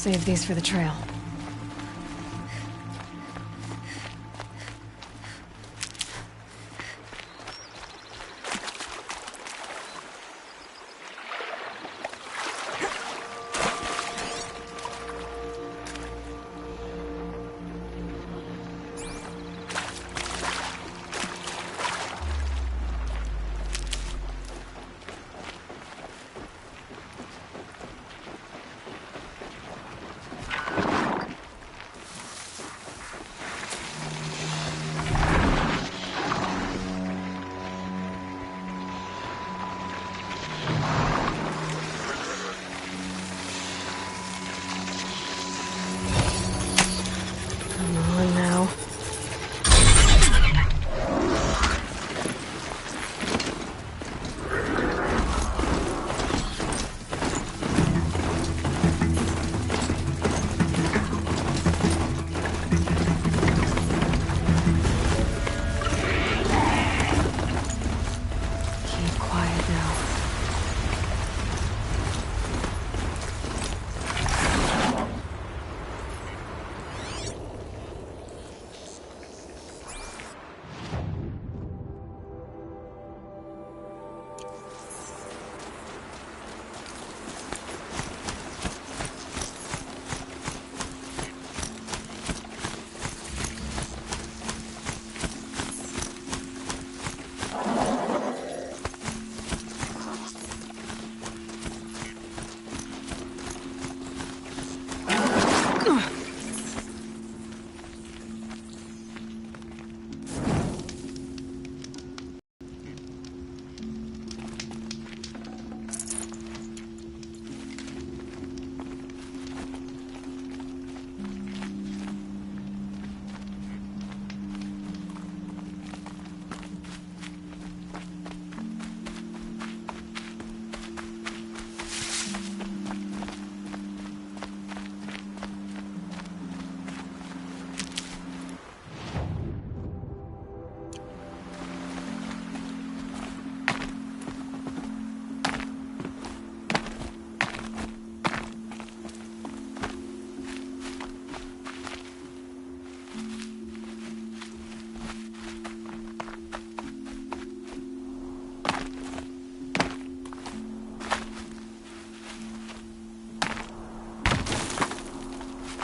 Save these for the trail.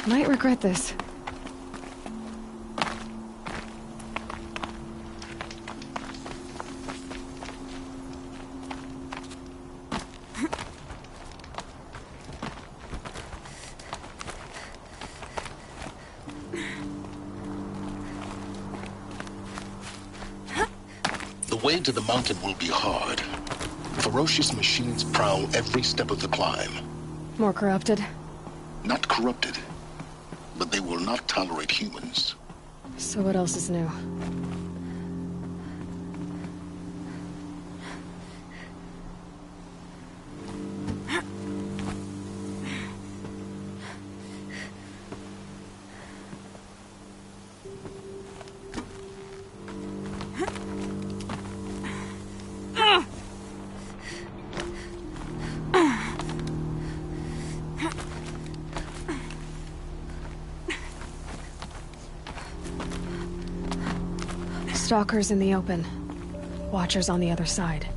Might regret this. The way to the mountain will be hard. Ferocious machines prowl every step of the climb. More corrupted? Not corrupted, but they will not tolerate humans. So what else is new? Stalkers in the open. Watchers on the other side.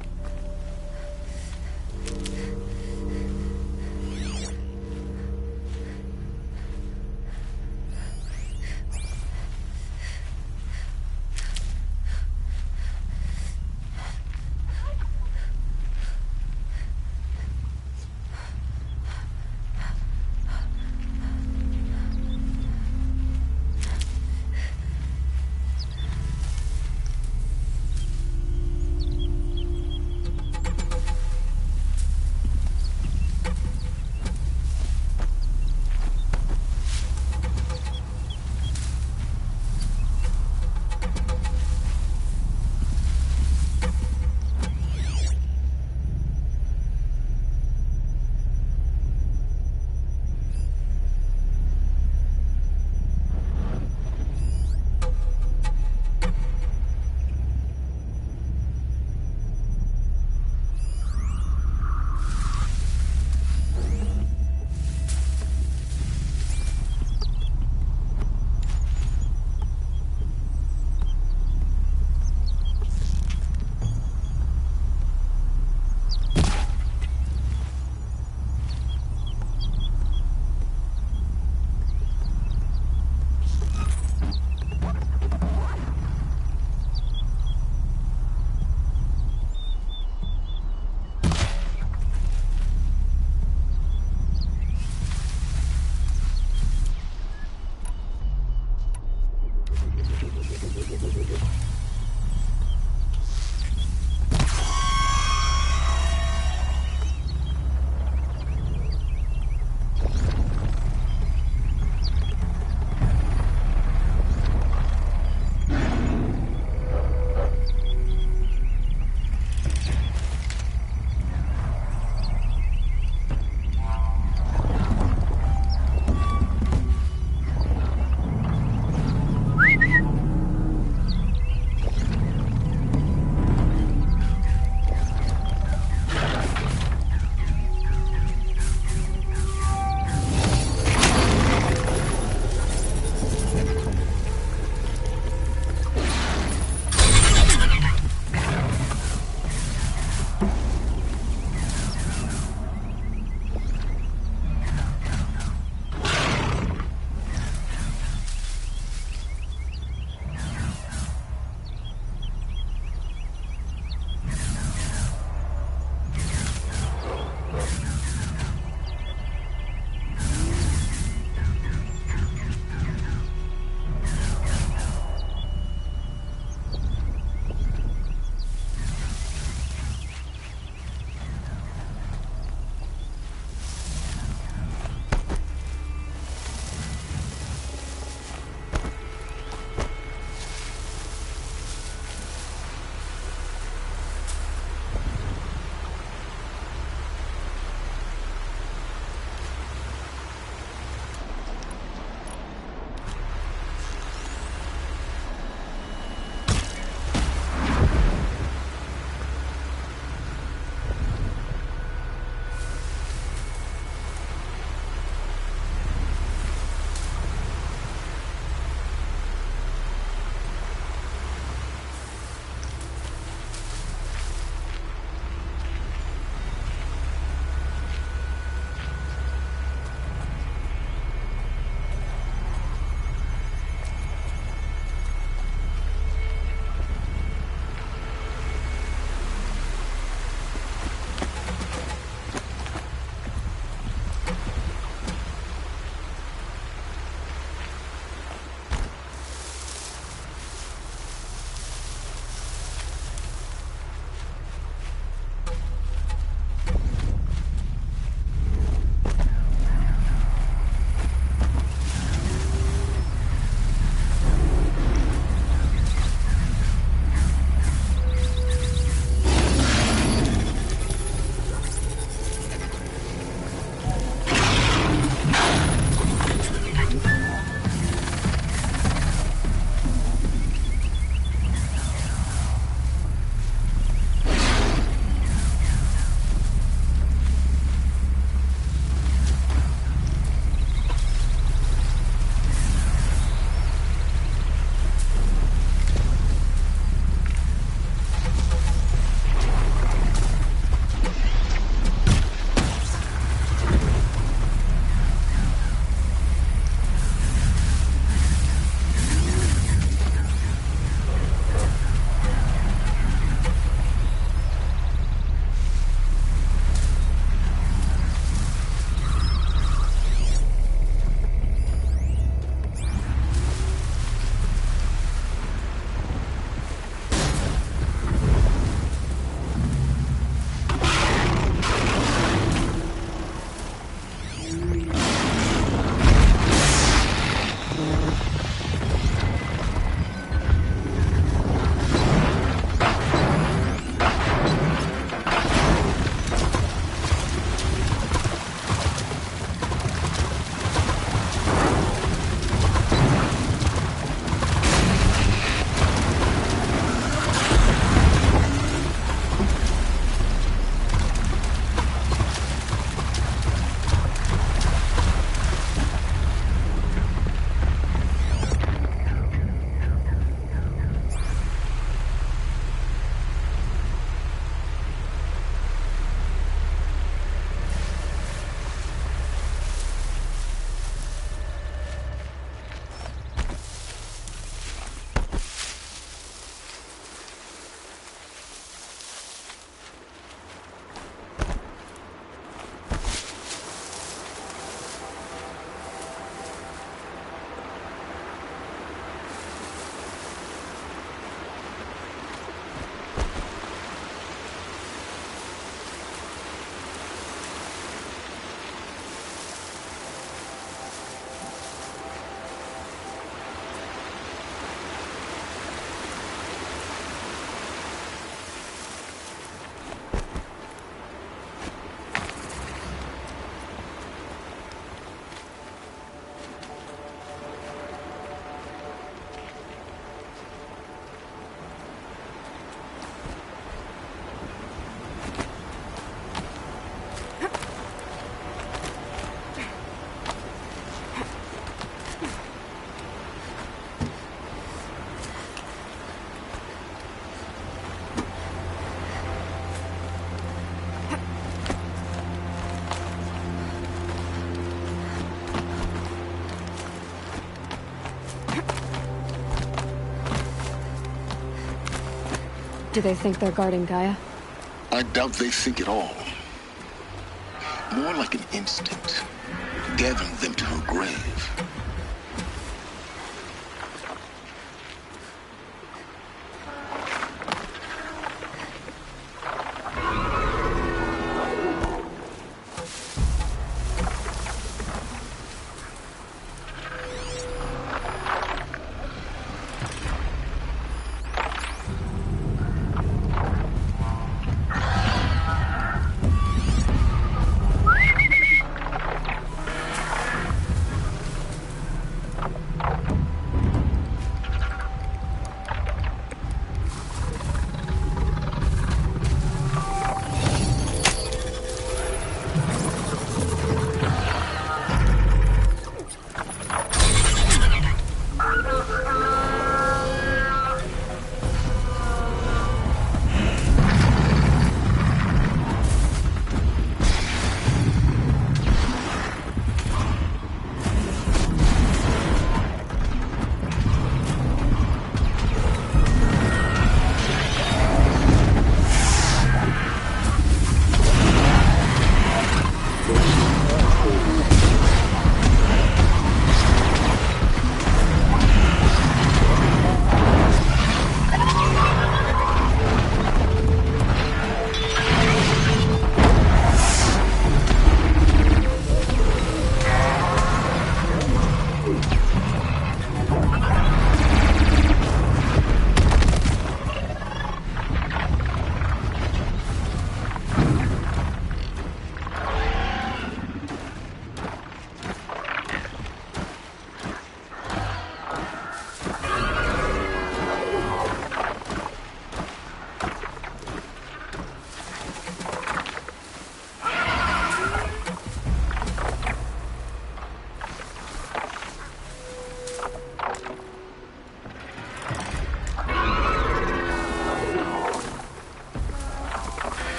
Do they think they're guarding Gaia? I doubt they think at all. More like an instinct, gathering them to her grave.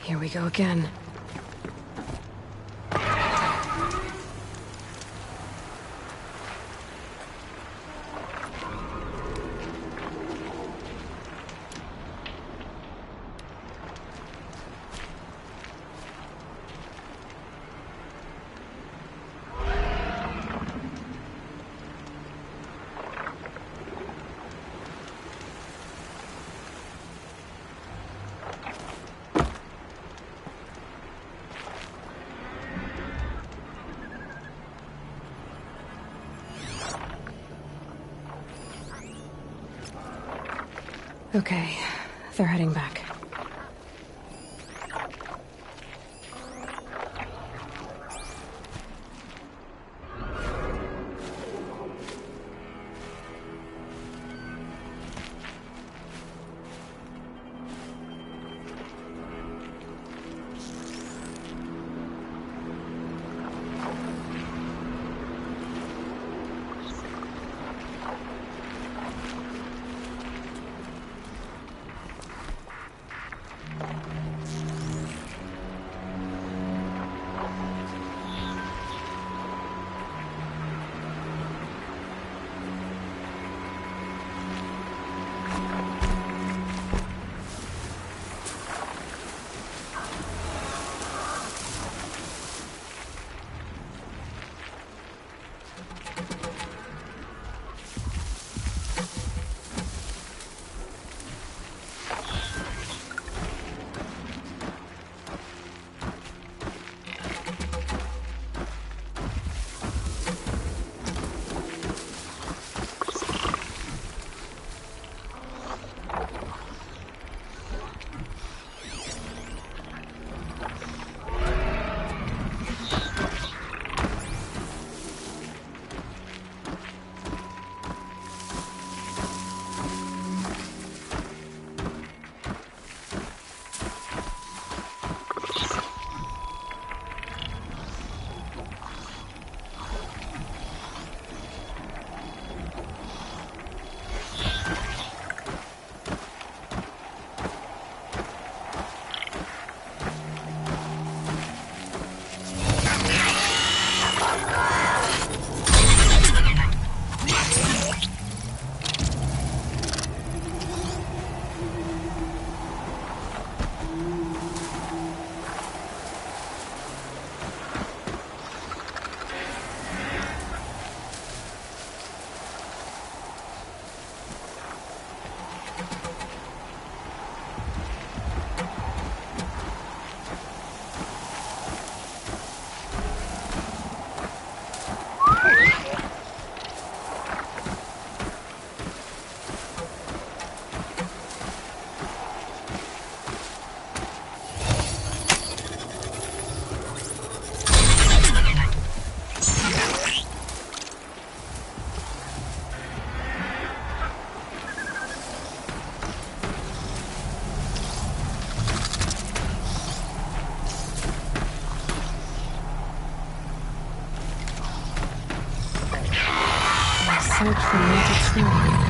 Here we go again. Okay, they're heading back. search for melted snow.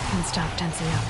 Can't stop tensing up.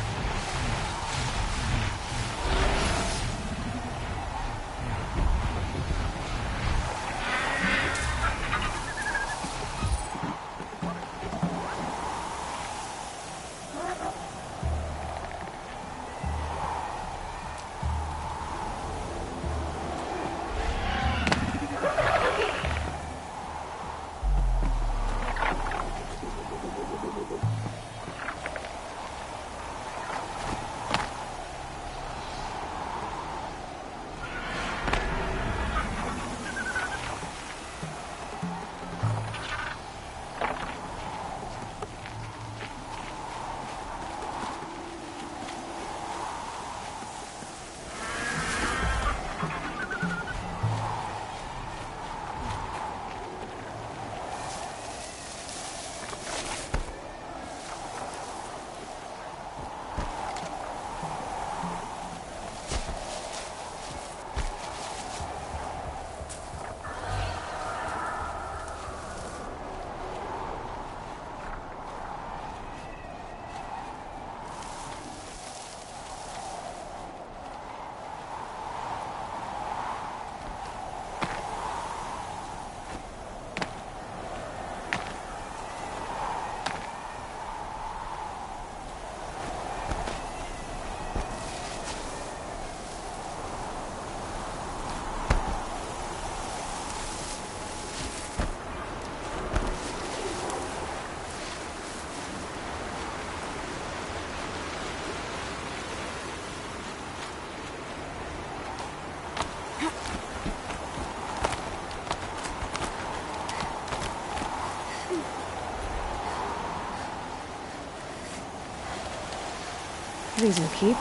These will keep.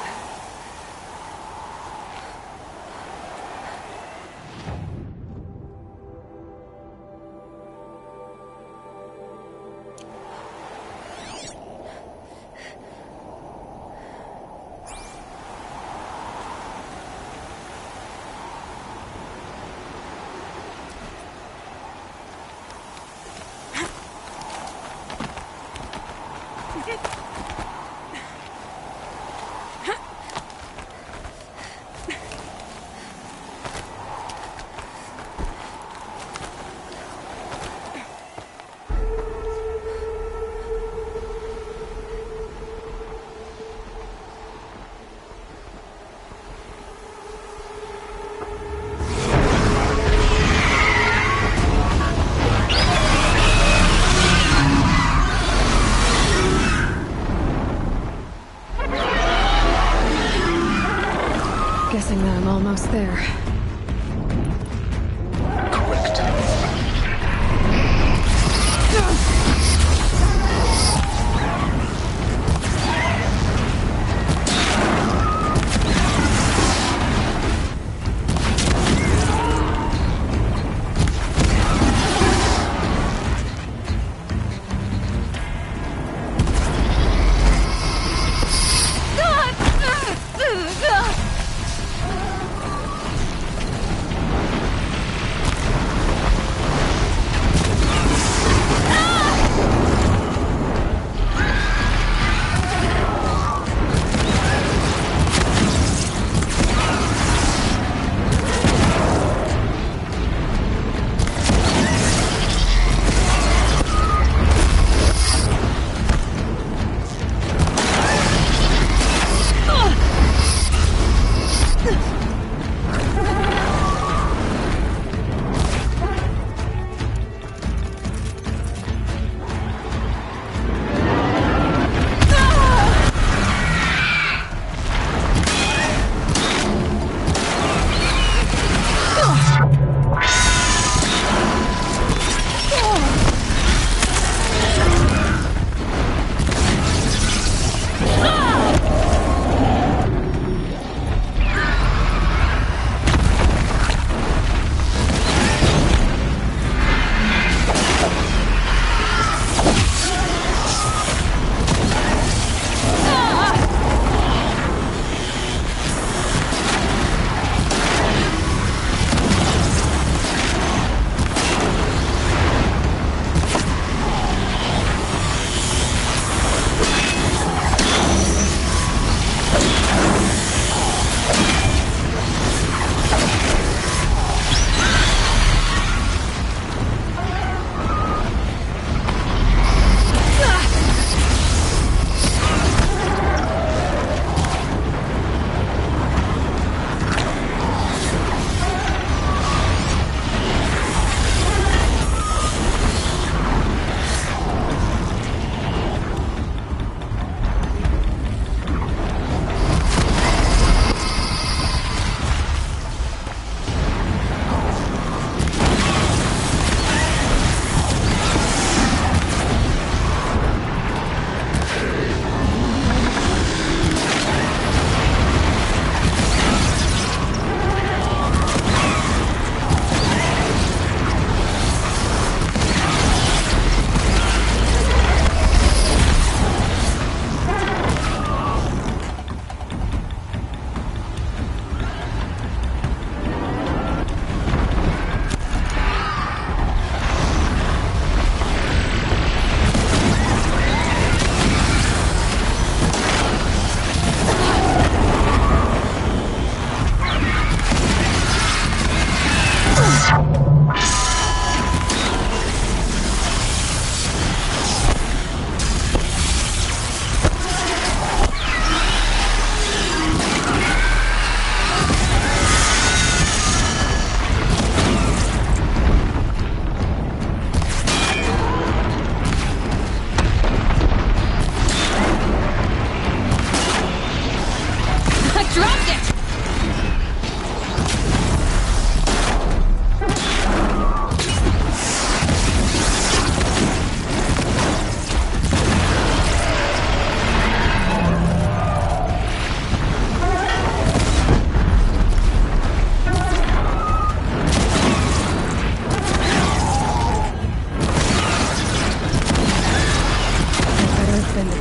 Guessing that I'm almost there. Correct.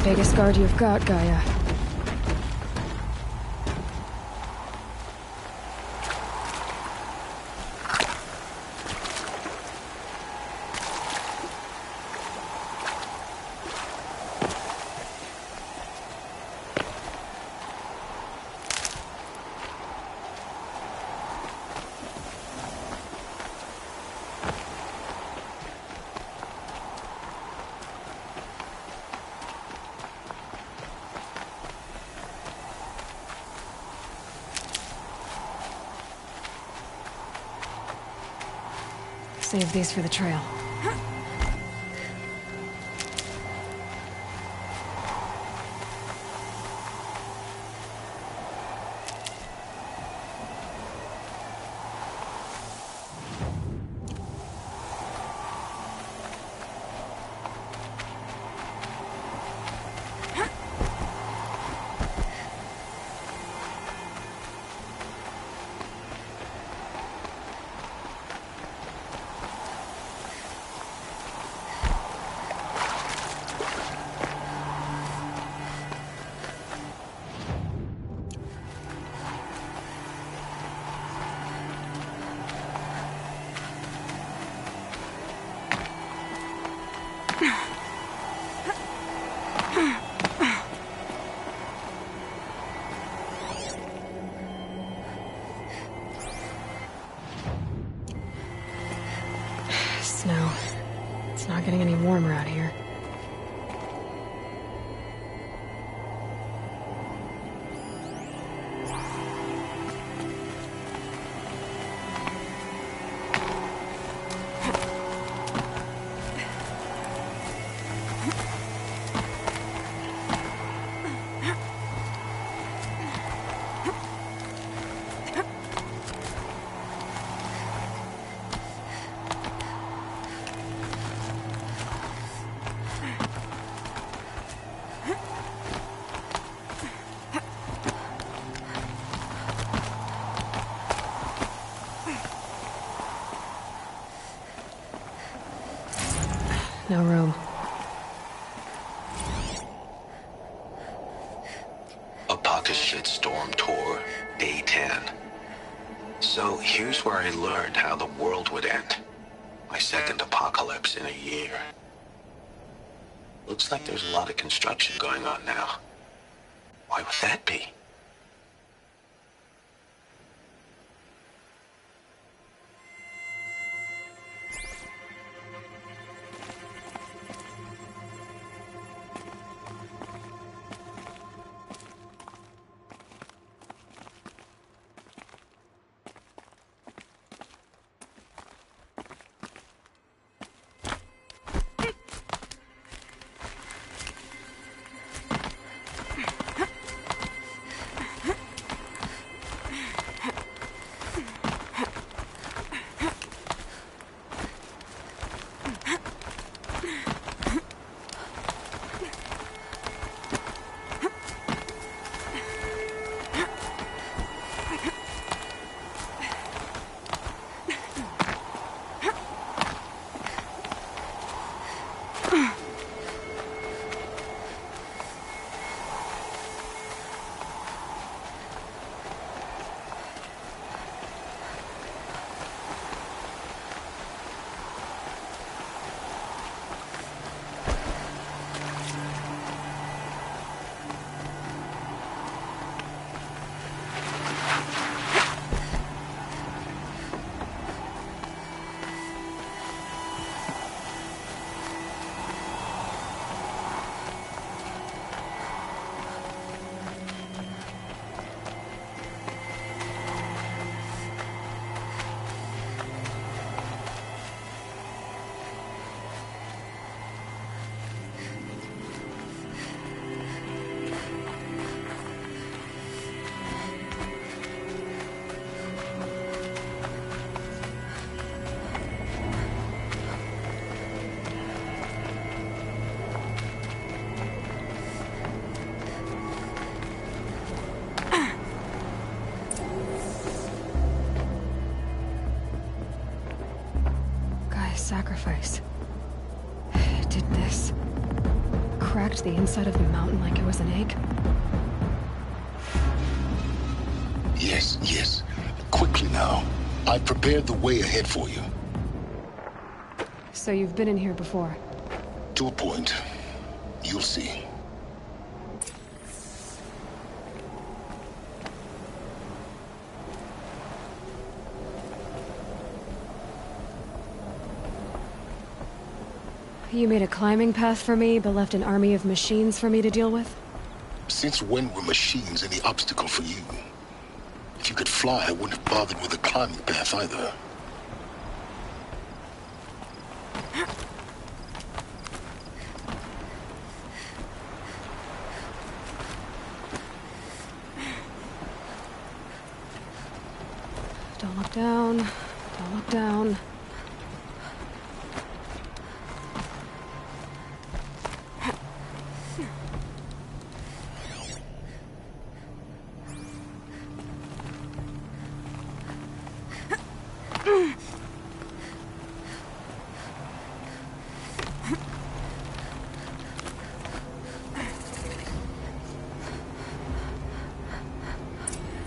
Biggest guard you've got, Gaia. Save these for the trail. Snow. It's not getting any warmer out here. No room. A pocket shitstorm tour, day 10. So here's where I learned how the world would end. My second apocalypse in a year. Looks like there's a lot of construction going on now. Why would that be? sacrifice. Did this... cracked the inside of the mountain like it was an egg? Yes, yes. Quickly now. I've prepared the way ahead for you. So you've been in here before? To a point. You'll see. You made a climbing path for me, but left an army of machines for me to deal with? Since when were machines any obstacle for you? If you could fly, I wouldn't have bothered with a climbing path either. Don't look down. Don't look down.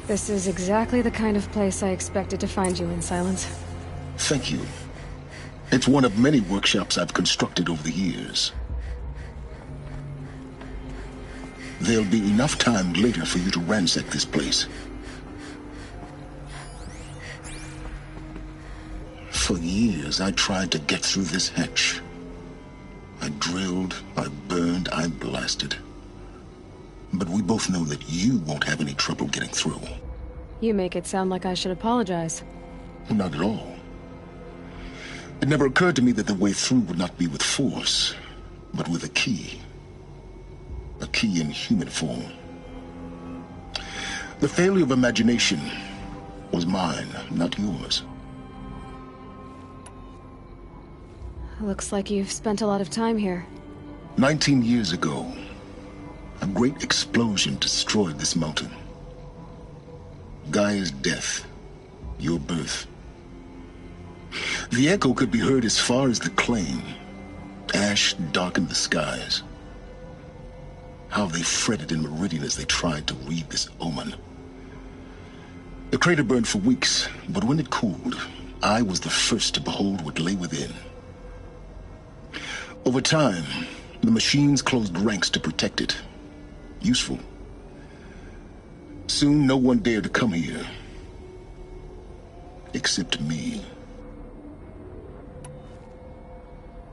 This is exactly the kind of place I expected to find you in, Silence. Thank you. It's one of many workshops I've constructed over the years. There'll be enough time later for you to ransack this place. For years, I tried to get through this hatch. I drilled, I burned, I blasted. But we both know that you won't have any trouble getting through. You make it sound like I should apologize. Not at all. It never occurred to me that the way through would not be with force, but with a key. A key in human form. The failure of imagination was mine, not yours. Looks like you've spent a lot of time here. 19 years ago, a great explosion destroyed this mountain. Gaia's death, your birth. The echo could be heard as far as the claim. Ash darkened the skies. How they fretted in Meridian as they tried to read this omen. The crater burned for weeks, but when it cooled, I was the first to behold what lay within. Over time, the machines closed ranks to protect it. Useful. Soon, no one dared to come here. Except me.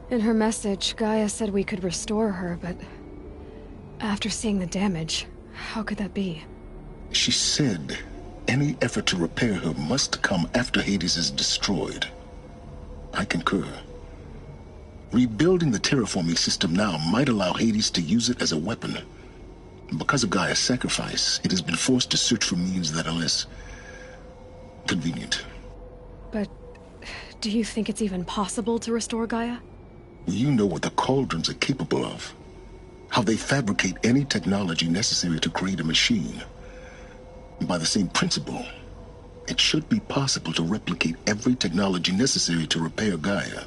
In her message, Gaia said we could restore her, but... after seeing the damage, how could that be? She said any effort to repair her must come after Hades is destroyed. I concur. Rebuilding the terraforming system now might allow Hades to use it as a weapon. Because of Gaia's sacrifice, it has been forced to search for means that are less convenient. But do you think it's even possible to restore Gaia? You know what the Cauldrons are capable of. How they fabricate any technology necessary to create a machine. By the same principle, it should be possible to replicate every technology necessary to repair Gaia.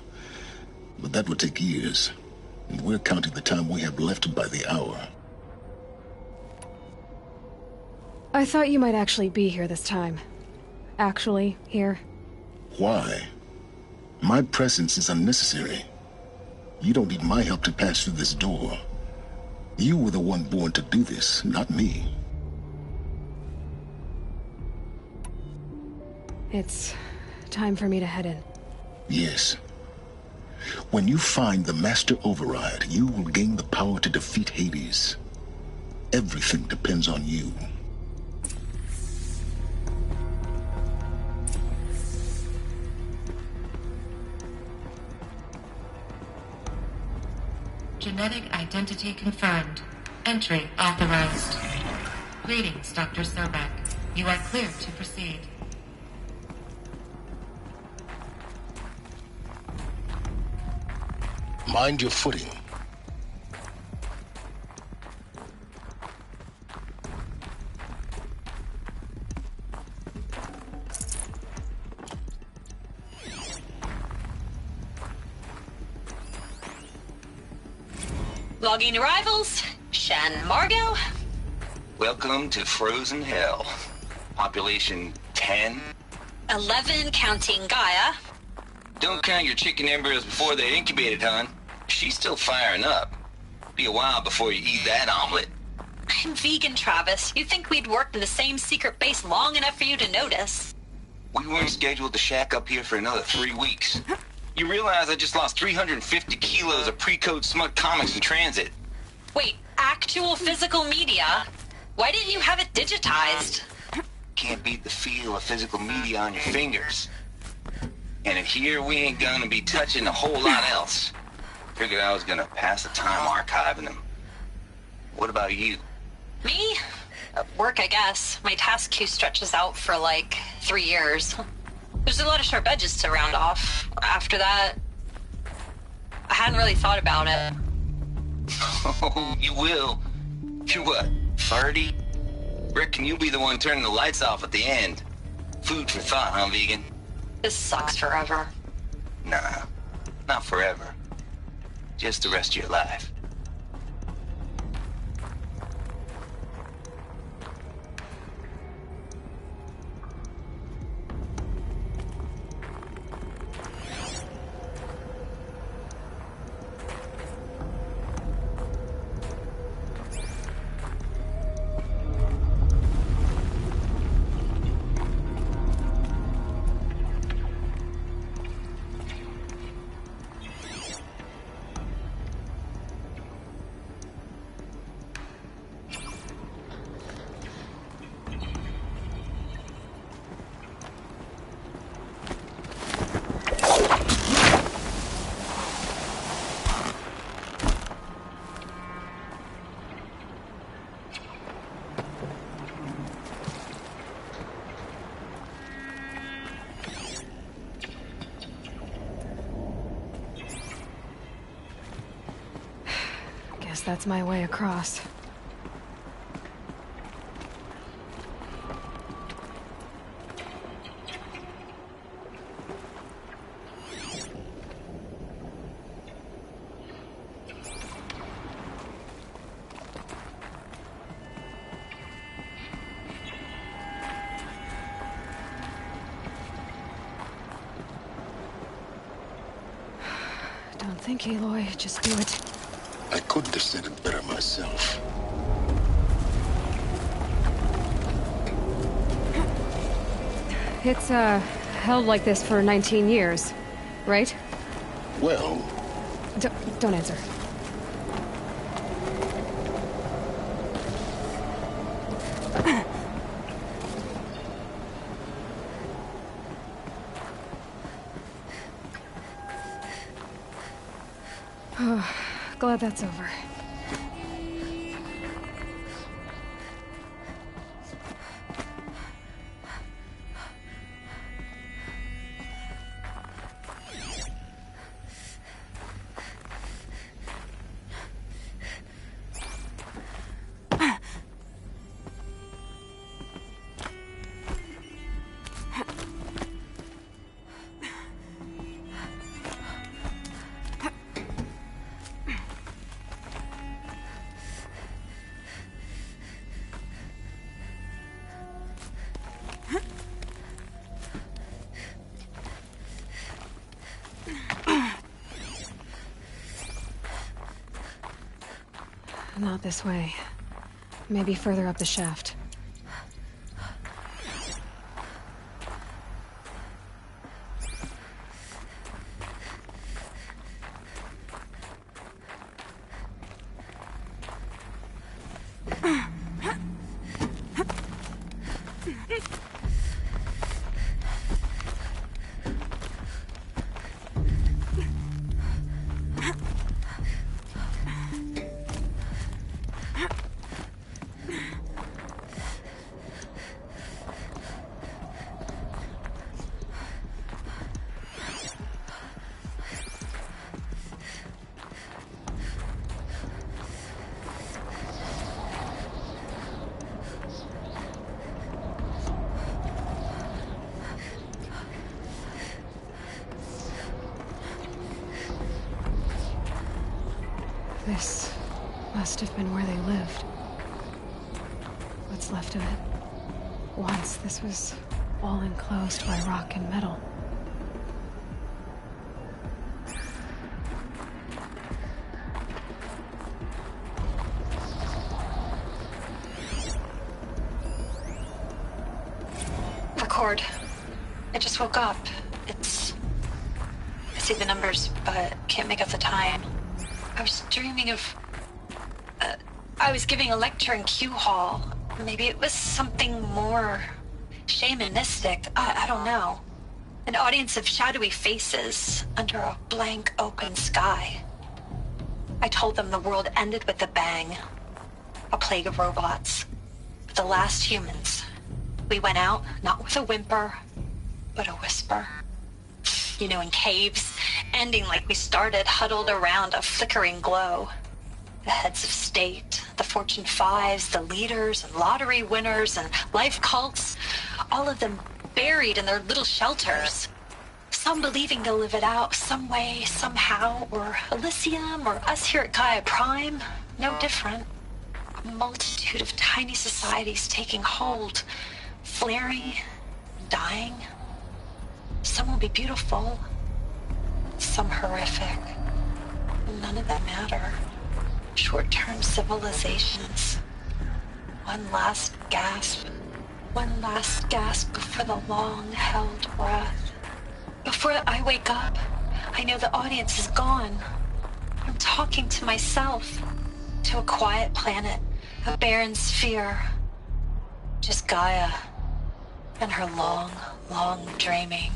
But that would take years, and we're counting the time we have left by the hour. I thought you might actually be here this time. Actually, here. Why? My presence is unnecessary. You don't need my help to pass through this door. You were the one born to do this, not me. It's time for me to head in. Yes. When you find the Master Override, you will gain the power to defeat Hades. Everything depends on you. Genetic identity confirmed. Entry authorized. Greetings, Dr. Sobek. You are clear to proceed. Mind your footing. Logging arrivals. Shan Margot. Welcome to Frozen Hell. Population 10. 11 counting Gaia. Don't count your chicken embryos before they're incubated, hon. She's still firing up. Be a while before you eat that omelet. I'm vegan, Travis. You'd think we'd worked in the same secret base long enough for you to notice. We weren't scheduled to shack up here for another 3 weeks. You realize I just lost 350 kilos of pre-code smut comics in transit. Wait, actual physical media? Why didn't you have it digitized? Can't beat the feel of physical media on your fingers. And in here, we ain't gonna be touching a whole lot else. Figured I was gonna pass the time archiving them. What about you? Me? Work, I guess. My task queue stretches out for like 3 years. There's a lot of sharp edges to round off. After that, I hadn't really thought about it. Oh, you will. You're what, 30? Reckon you'll be the one turning the lights off at the end. Food for thought, huh, vegan? This sucks forever. Nah, not forever. Just the rest of your life. That's my way across. Don't think, Aloy. Just do it. I couldn't have said it better myself. It's, held like this for 19 years, right? Well, Don't answer. Glad that's over. Not this way. Maybe further up the shaft. This must have been where they lived. What's left of it. Once, this was all enclosed by rock and metal. Record. I just woke up. I see the numbers, but can't make out the time. I was dreaming of... I was giving a lecture in Q Hall. Maybe it was something more shamanistic. I don't know. An audience of shadowy faces under a blank open sky. I told them the world ended with a bang. A plague of robots. The last humans. We went out, not with a whimper, but a whisper. You know, in caves, ending like we started, huddled around a flickering glow. The heads of state, the Fortune 5s, the leaders and lottery winners and life cults, all of them buried in their little shelters. Some believing they'll live it out some way, somehow, or Elysium, or us here at Gaia Prime, no different. A multitude of tiny societies taking hold, flaring, dying. Some will be beautiful, some horrific. None of them matter. Short-term civilizations. One last gasp. One last gasp before the long-held breath. Before I wake up, I know the audience is gone. I'm talking to myself. To a quiet planet, a barren sphere. Just Gaia. And her long, long dreaming.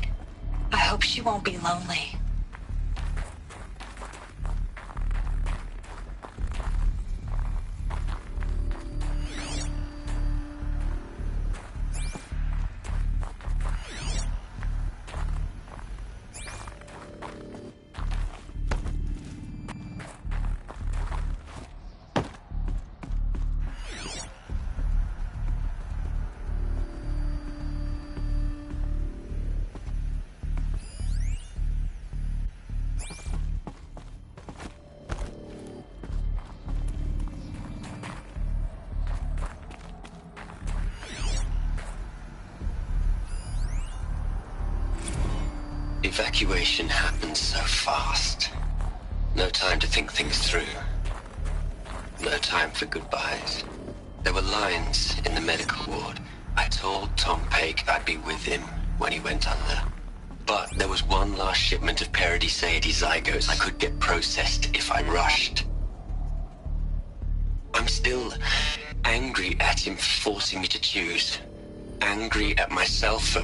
I hope she won't be lonely. Evacuation happened so fast. No time to think things through. No time for goodbyes. There were lines in the medical ward. I told Tom Paik I'd be with him when he went under. But there was one last shipment of Paradiseidae zygotes I could get processed if I rushed. I'm still angry at him for forcing me to choose. Angry at myself for...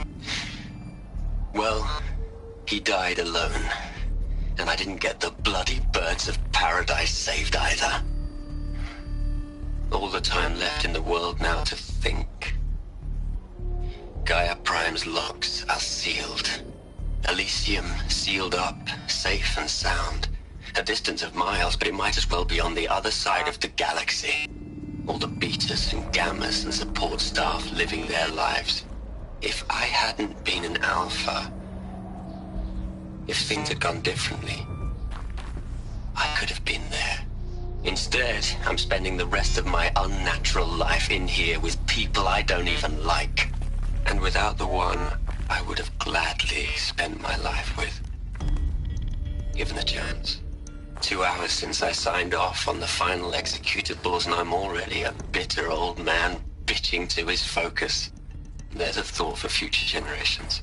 well... he died alone, and I didn't get the bloody birds of paradise saved either. All the time left in the world now to think. Gaia Prime's locks are sealed. Elysium sealed up, safe and sound. A distance of miles, but it might as well be on the other side of the galaxy. All the betas and gammas and support staff living their lives. If I hadn't been an alpha... if things had gone differently, I could have been there. Instead, I'm spending the rest of my unnatural life in here with people I don't even like. And without the one I would have gladly spent my life with. Given a chance. 2 hours since I signed off on the final executables, and I'm already a bitter old man bitching to his focus. There's a thought for future generations.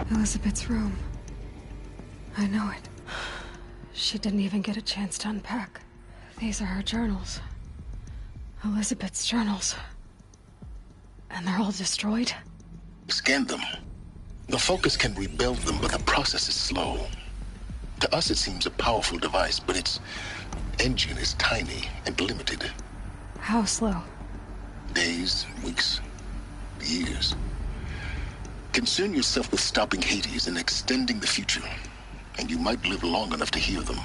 Elizabeth's room. I know it. She didn't even get a chance to unpack. These are her journals. Elizabeth's journals. And they're all destroyed? Scan them. The Focus can rebuild them, but the process is slow. To us, it seems a powerful device, but its engine is tiny and limited. How slow? Days, weeks, years. Concern yourself with stopping Hades and extending the future, and you might live long enough to hear them.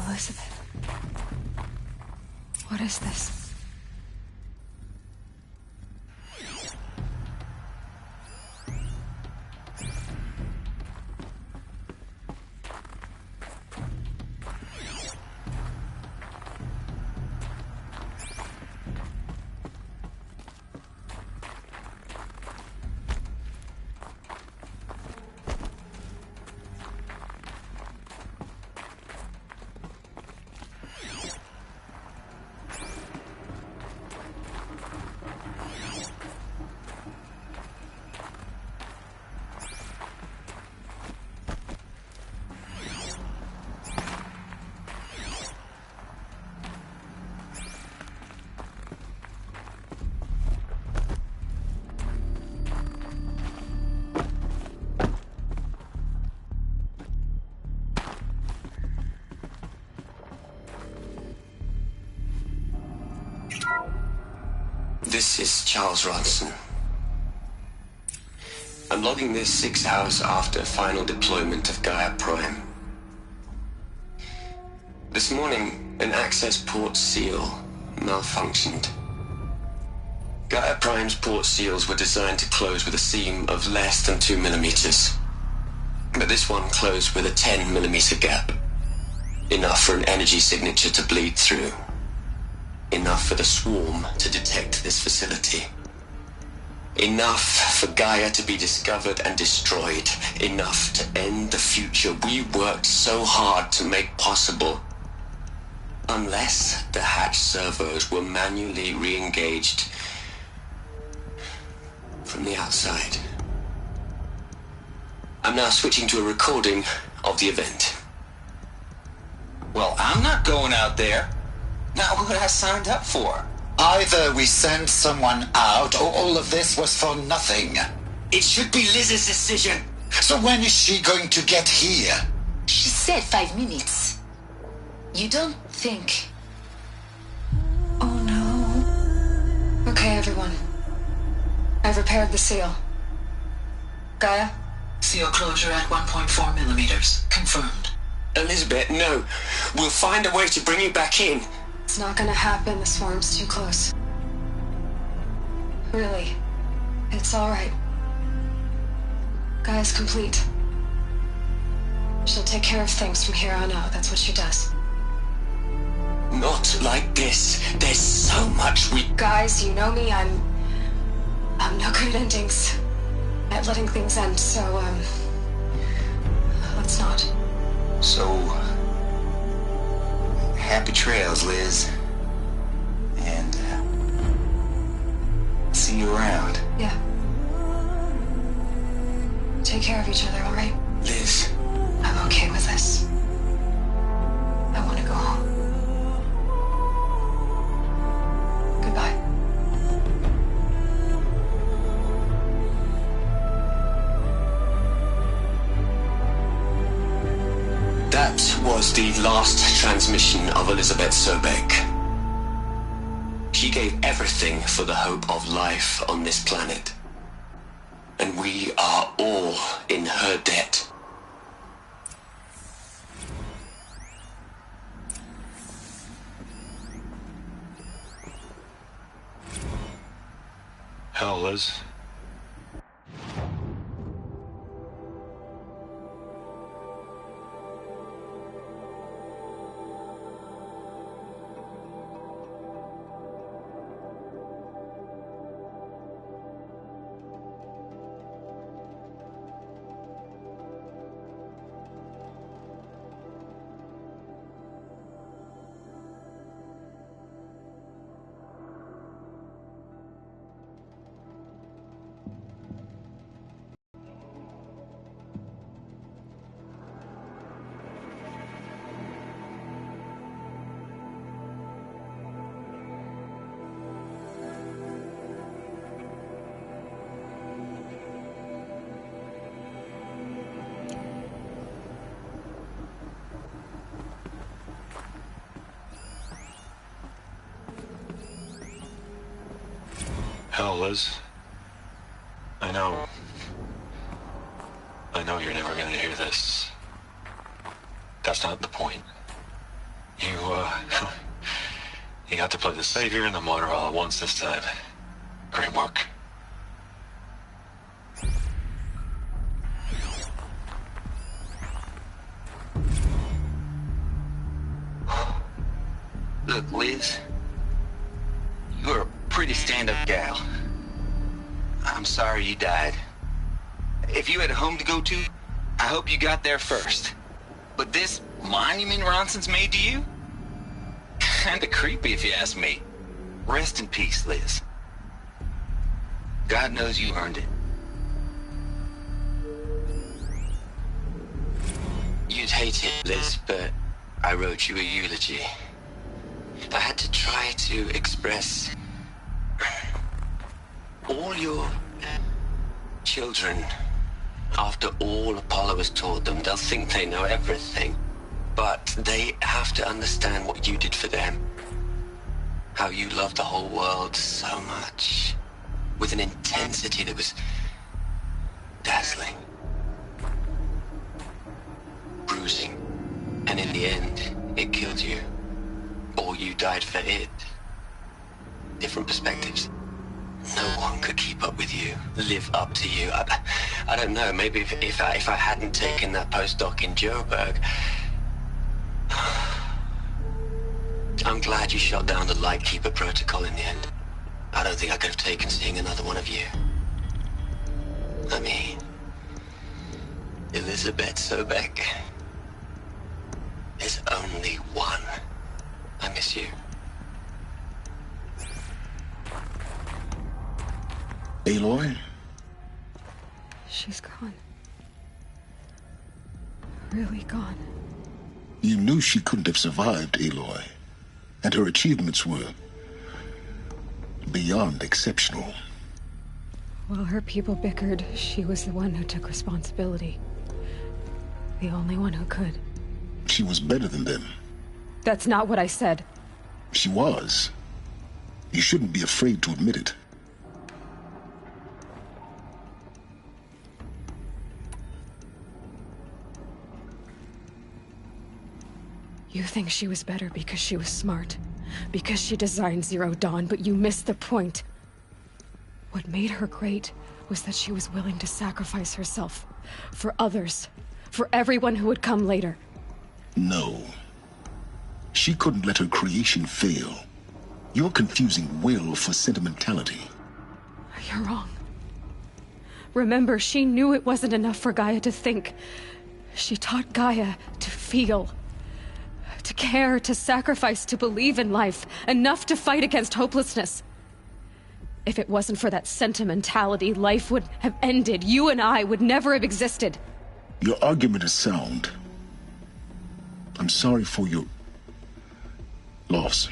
Elizabeth. What is this? This is Charles Ronson. I'm logging this 6 hours after final deployment of Gaia Prime. This morning, an access port seal malfunctioned. Gaia Prime's port seals were designed to close with a seam of less than 2 millimeters. But this one closed with a 10 millimeter gap. Enough for an energy signature to bleed through. Enough for the swarm to detect this facility. Enough for Gaia to be discovered and destroyed. Enough to end the future we worked so hard to make possible. Unless the hatch servos were manually re-engaged from the outside. I'm now switching to a recording of the event. Well, I'm not going out there. Not what I signed up for. Either we send someone out, or all of this was for nothing. It should be Liz's decision. So when is she going to get here? She said 5 minutes. You don't think... Oh no. Okay, everyone. I've repaired the seal. Gaia? Seal closure at 1.4 millimeters. Confirmed. Elizabeth, no. We'll find a way to bring you back in. It's not gonna happen. The swarm's too close. Really. It's alright. Gaia's complete. She'll take care of things from here on out. That's what she does. Not like this. There's so much we... Guys, you know me. I'm no good at endings. At letting things end, so, let's not. So, happy trails, Liz. And, see you around. Yeah. Take care of each other, alright? Liz. I'm okay with this. I want to go home. Goodbye. That was the last transmission of Elizabeth Sobek. She gave everything for the hope of life on this planet. And we are all in her debt. Hell, Liz. Hell, Liz. I know you're never gonna hear this. That's not the point. You got to play the savior and the martyr all at once this time. Great work. Look, Liz, you're a pretty stand-up gal. I'm sorry you died. If you had a home to go to, I hope you got there first. But this monument Ronson's made to you? Kinda creepy if you ask me. Rest in peace, Liz. God knows you earned it. You'd hate it, Liz, but I wrote you a eulogy. I had to try to express all your children. After all Apollo has taught them, they'll think they know everything. But they have to understand what you did for them. How you loved the whole world so much. With an intensity that was dazzling. Bruising. And in the end, it killed you. Or you died for it. Different perspectives. No one could keep up with you, live up to you. I don't know, maybe if I hadn't taken that postdoc in Joburg. I'm glad you shot down the Lightkeeper protocol in the end. I don't think I could have taken seeing another one of you. I mean, Elizabeth Sobek. There's only one. I miss you. Aloy? She's gone. Really gone. You knew she couldn't have survived, Aloy. And her achievements were beyond exceptional. While her people bickered, she was the one who took responsibility. The only one who could. She was better than them. That's not what I said. She was. You shouldn't be afraid to admit it. You think she was better because she was smart, because she designed Zero Dawn, but you missed the point. What made her great was that she was willing to sacrifice herself for others, for everyone who would come later. No. She couldn't let her creation fail. You're confusing will for sentimentality. You're wrong. Remember, she knew it wasn't enough for Gaia to think. She taught Gaia to feel. To care, to sacrifice, to believe in life, enough to fight against hopelessness. If it wasn't for that sentimentality, life would have ended. You and I would never have existed. Your argument is sound. I'm sorry for your loss.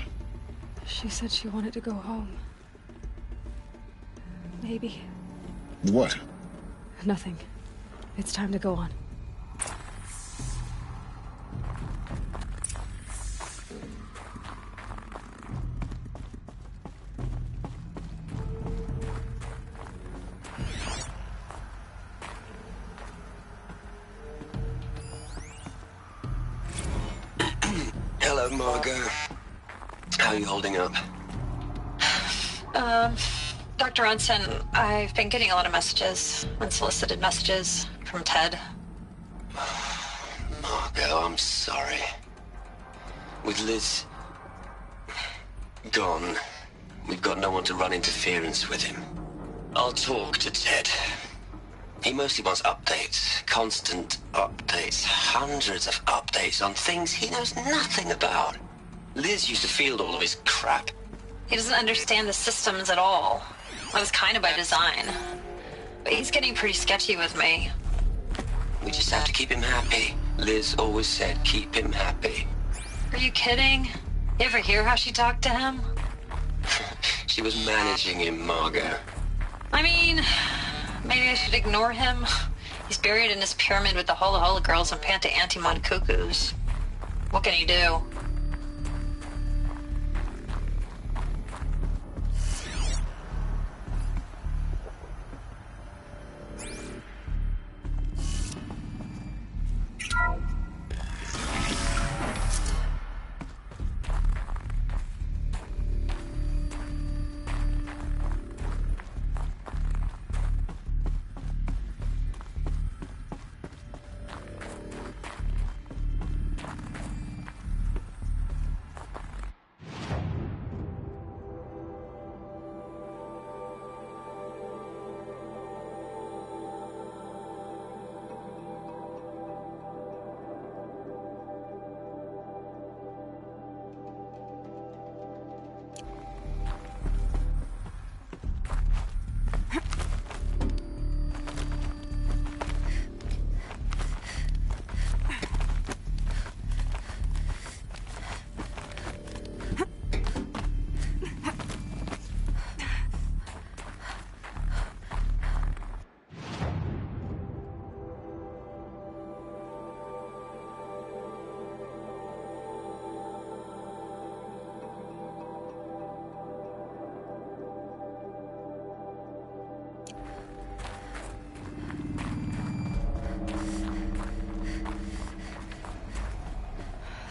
She said she wanted to go home. Maybe. What? Nothing. It's time to go on. Hello, Margot. How are you holding up? Dr. Ronson, I've been getting a lot of messages, unsolicited messages from Ted. Margot, I'm sorry. With Liz gone, we've got no one to run interference with him. I'll talk to Ted. He mostly wants updates, constant updates, hundreds of updates on things he knows nothing about. Liz used to field all of his crap. He doesn't understand the systems at all. That was kind of by design. But he's getting pretty sketchy with me. We just have to keep him happy. Liz always said, keep him happy. Are you kidding? You ever hear how she talked to him? She was managing him, Margot. I mean, maybe I should ignore him. He's buried in his pyramid with the Hola Hola girls and Panta Antimon cuckoos. What can he do?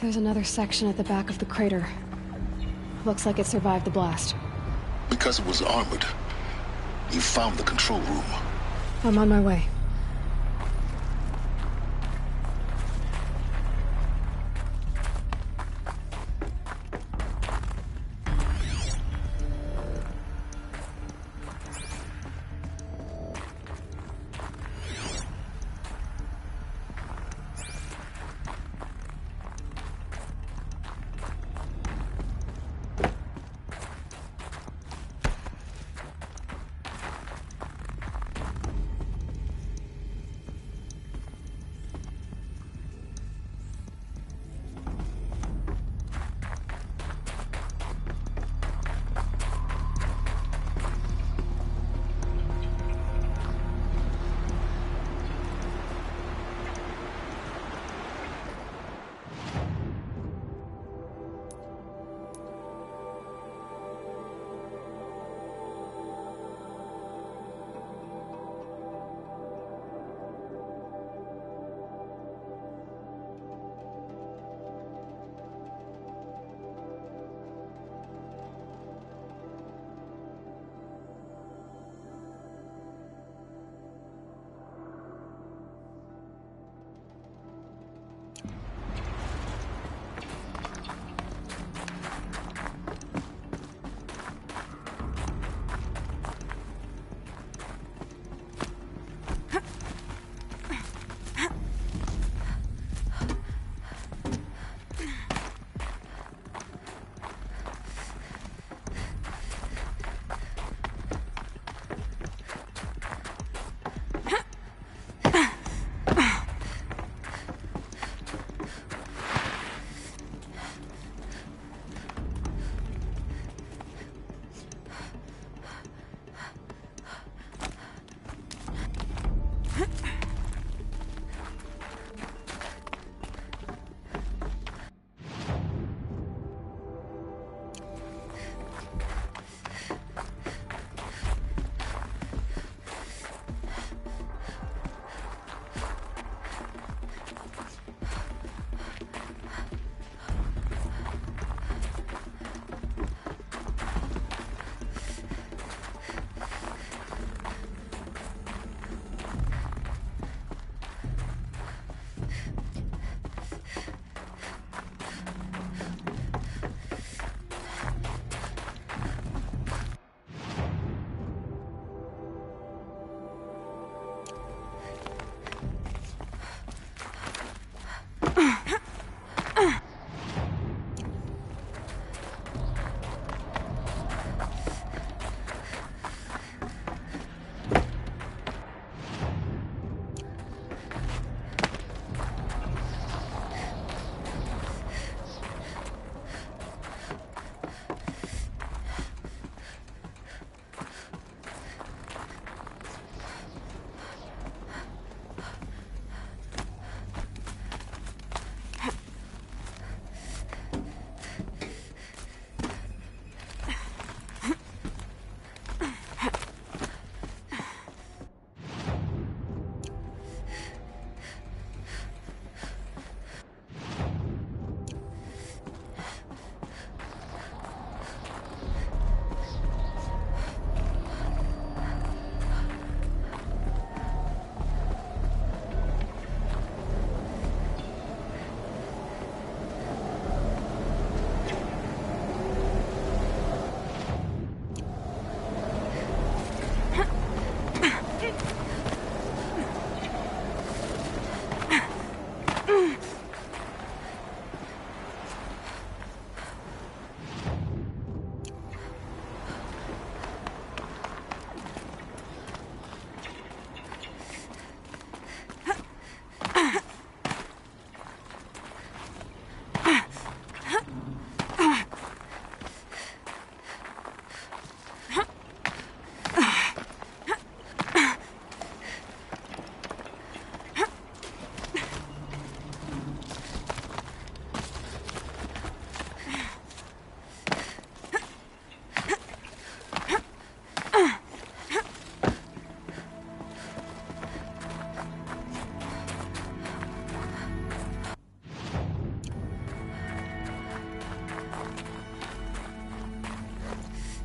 There's another section at the back of the crater. Looks like it survived the blast. Because it was armored, you found the control room. I'm on my way.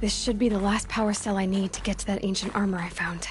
This should be the last power cell I need to get to that ancient armor I found.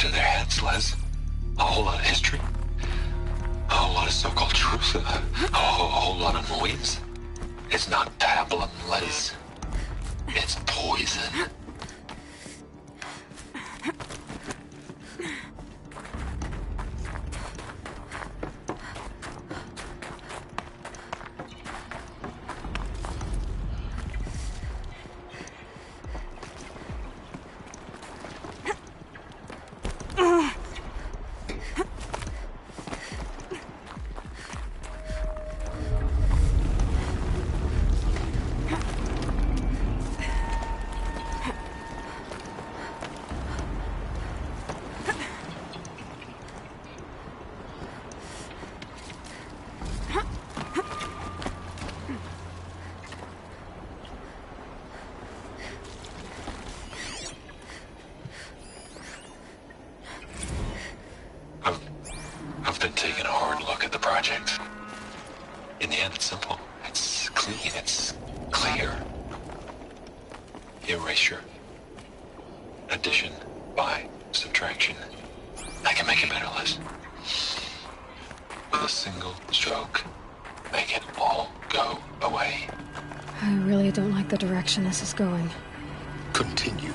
to their heads, Les. A whole lot of history. A whole lot of so-called truth. A whole lot of noise. It's not tablet, Les. It's poison. I've been taking a hard look at the project. In the end, it's simple. It's clean. It's clear. Erasure. Addition. By. Subtraction. I can make it better, Liz. With a single stroke. Make it all go away. I really don't like the direction this is going. Continue.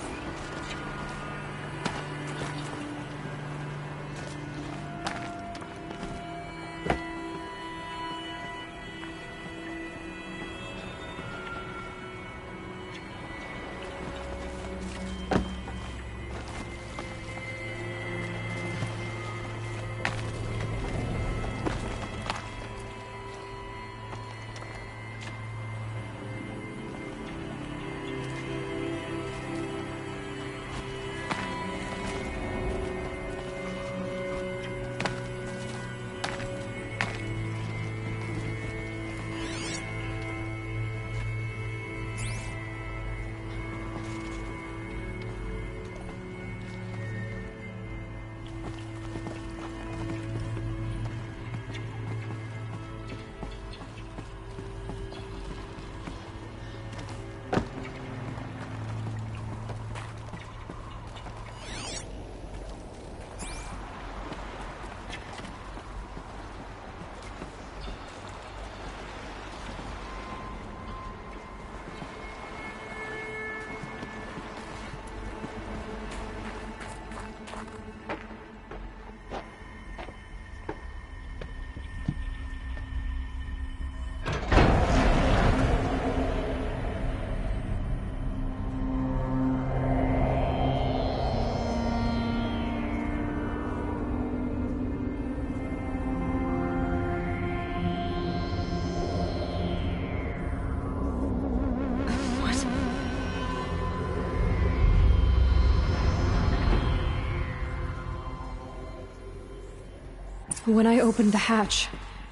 When I opened the hatch,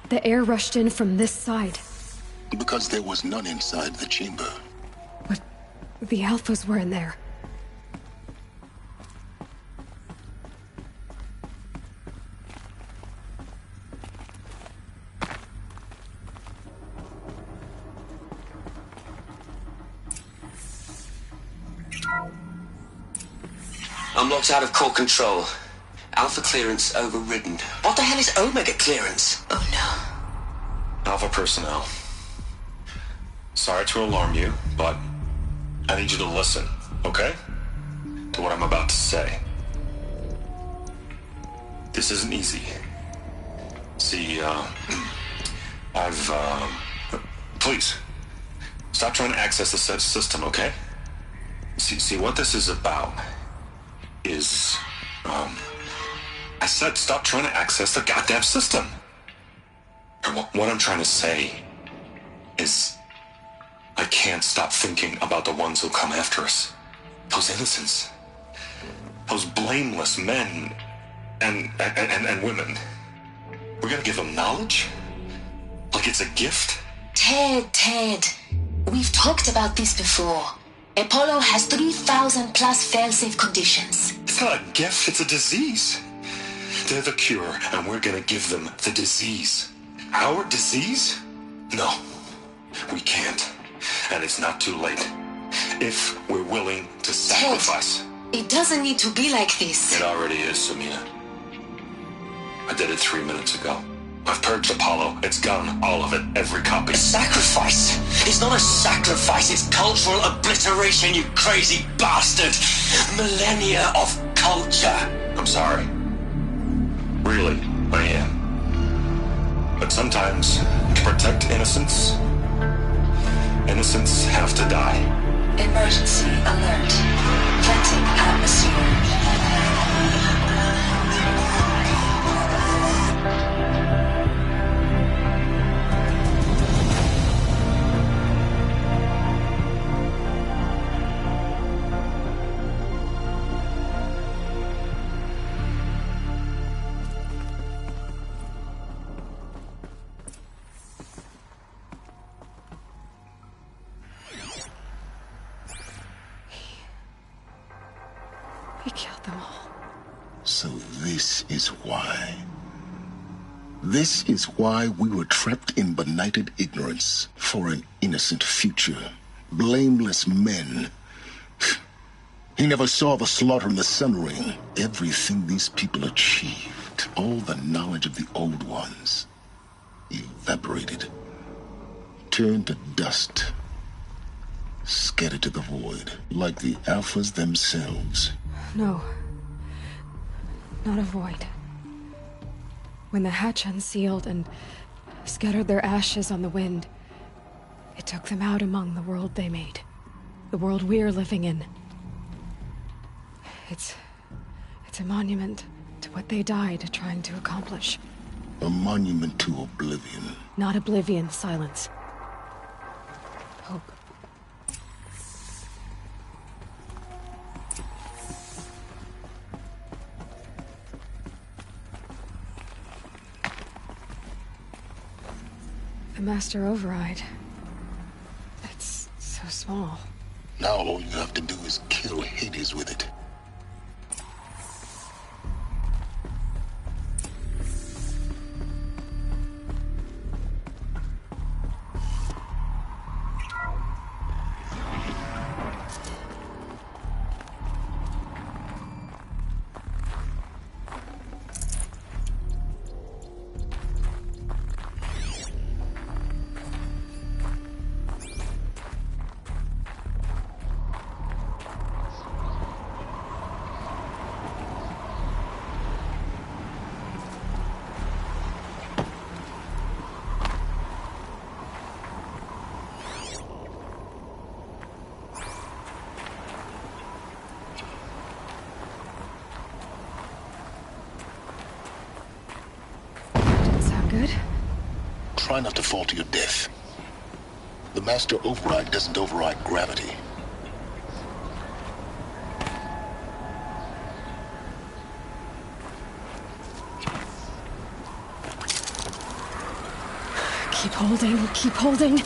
the air rushed in from this side. Because there was none inside the chamber. But the Alphas were in there. I'm locked out of core control. Alpha clearance overridden. What the hell is Omega clearance? Oh no. Alpha personnel. Sorry to alarm you, but I need you to listen, okay? To what I'm about to say. This isn't easy. See, please, stop trying to access the system, okay? See, what this is about is, I said stop trying to access the goddamn system. And what I'm trying to say is I can't stop thinking about the ones who come after us. Those innocents. Those blameless men and women. We're gonna give them knowledge? Like it's a gift? Ted. We've talked about this before. Apollo has 3,000 plus fail-safe conditions. It's not a gift, it's a disease. They're the cure, and we're gonna give them the disease. Our disease? No, we can't. And it's not too late. If we're willing to sacrifice. It doesn't need to be like this. It already is, Samina. I did it 3 minutes ago. I've purged Apollo. It's gone. All of it. Every copy. A sacrifice? It's not a sacrifice. It's cultural obliteration, you crazy bastard. Millennia of culture. I'm sorry. Really, I am. But sometimes, to protect innocence, innocents have to die. Emergency alert. Venting atmosphere. He killed them all. So this is why. This is why we were trapped in benighted ignorance for an innocent future. Blameless men. He never saw the slaughter in the Sun Ring. Everything these people achieved, all the knowledge of the old ones, evaporated, turned to dust, scattered to the void, like the Alphas themselves. No. Not a void. When the hatch unsealed and scattered their ashes on the wind, it took them out among the world they made. The world we're living in. It's a monument to what they died trying to accomplish. A monument to oblivion. Not oblivion, silence. Hope. The Master Override. It's so small. Now all you have to do is kill Hades with it. Good? Try not to fall to your death. The Master Override doesn't override gravity. Keep holding, keep holding.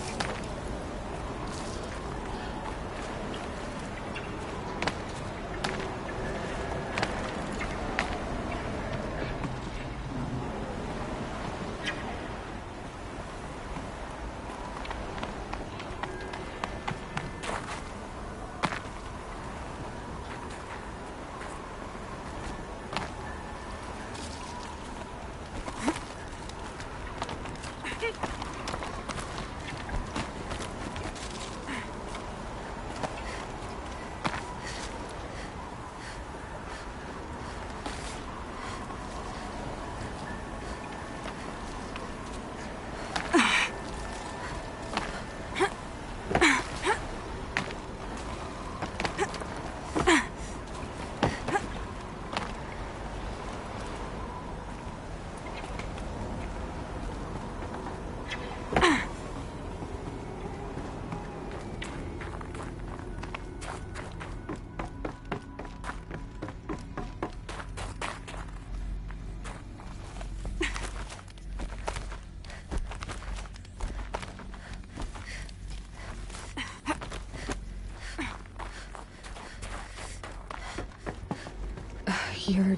You're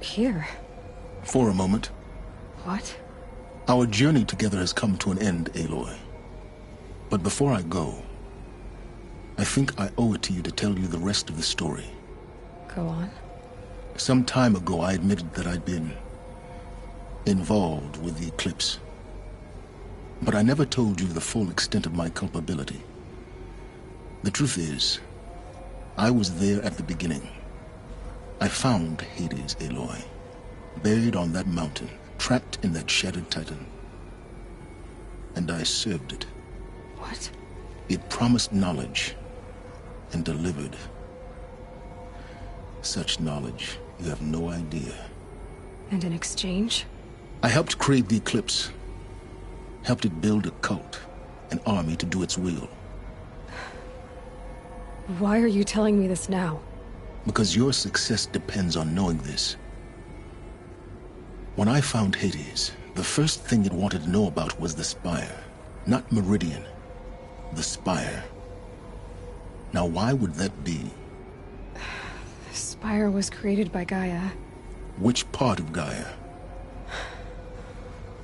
here. For a moment. What? Our journey together has come to an end, Aloy. But before I go, I think I owe it to you to tell you the rest of the story. Go on. Some time ago, I admitted that I'd been involved with the eclipse. But I never told you the full extent of my culpability. The truth is, I was there at the beginning. I found Hades, Aloy, buried on that mountain, trapped in that shattered titan. And I served it. What? It promised knowledge and delivered. Such knowledge, you have no idea. And in exchange? I helped create the eclipse. Helped it build a cult, an army to do its will. Why are you telling me this now? Because your success depends on knowing this. When I found Hades, the first thing it wanted to know about was the Spire. Not Meridian. The Spire. Now why would that be? The Spire was created by Gaia. Which part of Gaia?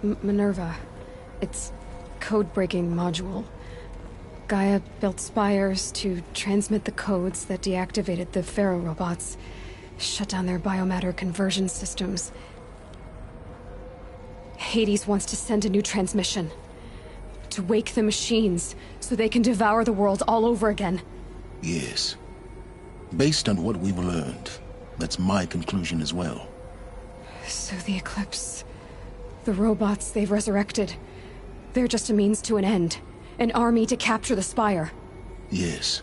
Minerva. Its code-breaking module. Gaia built spires to transmit the codes that deactivated the Pharaoh robots, shut down their biomatter conversion systems. Hades wants to send a new transmission. To wake the machines, so they can devour the world all over again. Yes. Based on what we've learned, that's my conclusion as well. So the Eclipse... the robots they've resurrected... they're just a means to an end. An army to capture the Spire. Yes.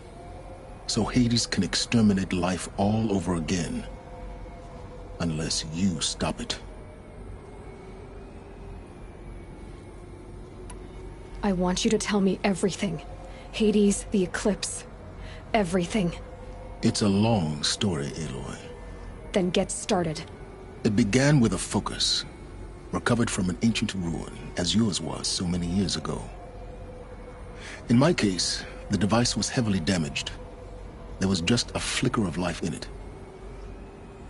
So Hades can exterminate life all over again. Unless you stop it. I want you to tell me everything. Hades, the Eclipse. Everything. It's a long story, Aloy. Then get started. It began with a focus. Recovered from an ancient ruin, as yours was so many years ago. In my case, the device was heavily damaged. There was just a flicker of life in it.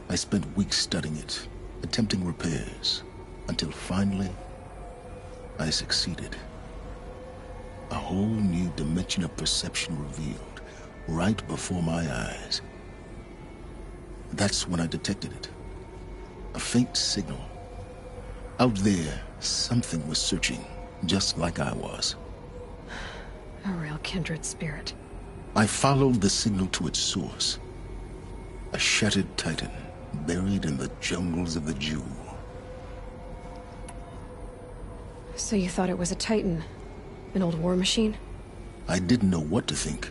I spent weeks studying it, attempting repairs, until finally, I succeeded. A whole new dimension of perception revealed, right before my eyes. That's when I detected it. A faint signal. Out there, something was searching, just like I was. A real kindred spirit. I followed the signal to its source. A shattered titan, buried in the jungles of the Jewel. So you thought it was a titan? An old war machine? I didn't know what to think.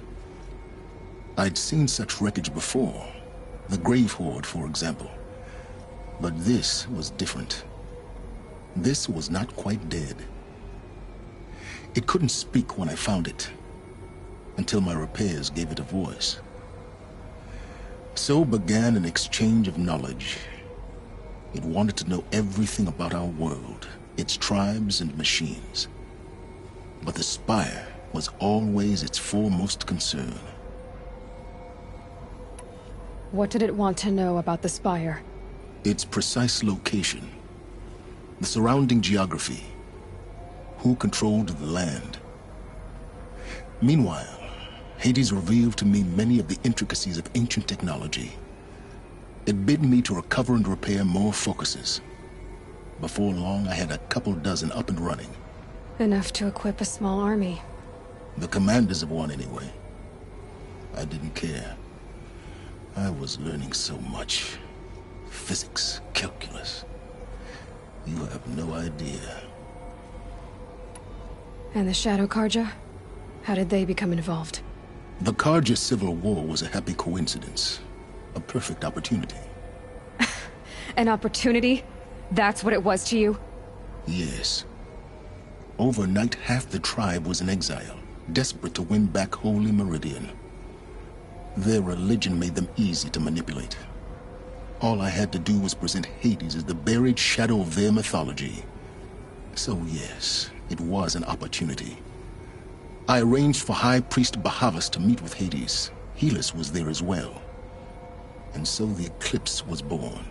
I'd seen such wreckage before. The Grave Horde, for example. But this was different. This was not quite dead. It couldn't speak when I found it, until my repairs gave it a voice. So began an exchange of knowledge. It wanted to know everything about our world, its tribes and machines. But the Spire was always its foremost concern. What did it want to know about the Spire? Its precise location. The surrounding geography. Who controlled the land. Meanwhile, Hades revealed to me many of the intricacies of ancient technology. It bid me to recover and repair more focuses. Before long, I had a couple dozen up and running. Enough to equip a small army. The commanders of one, anyway. I didn't care. I was learning so much. Physics, calculus. You have no idea. And the Shadow Karja? How did they become involved? The Karja civil war was a happy coincidence. A perfect opportunity. An opportunity? That's what it was to you? Yes. Overnight, half the tribe was in exile, desperate to win back Holy Meridian. Their religion made them easy to manipulate. All I had to do was present Hades as the buried shadow of their mythology. So yes, it was an opportunity. I arranged for High Priest Bahavas to meet with Hades. Helis was there as well. And so the Eclipse was born.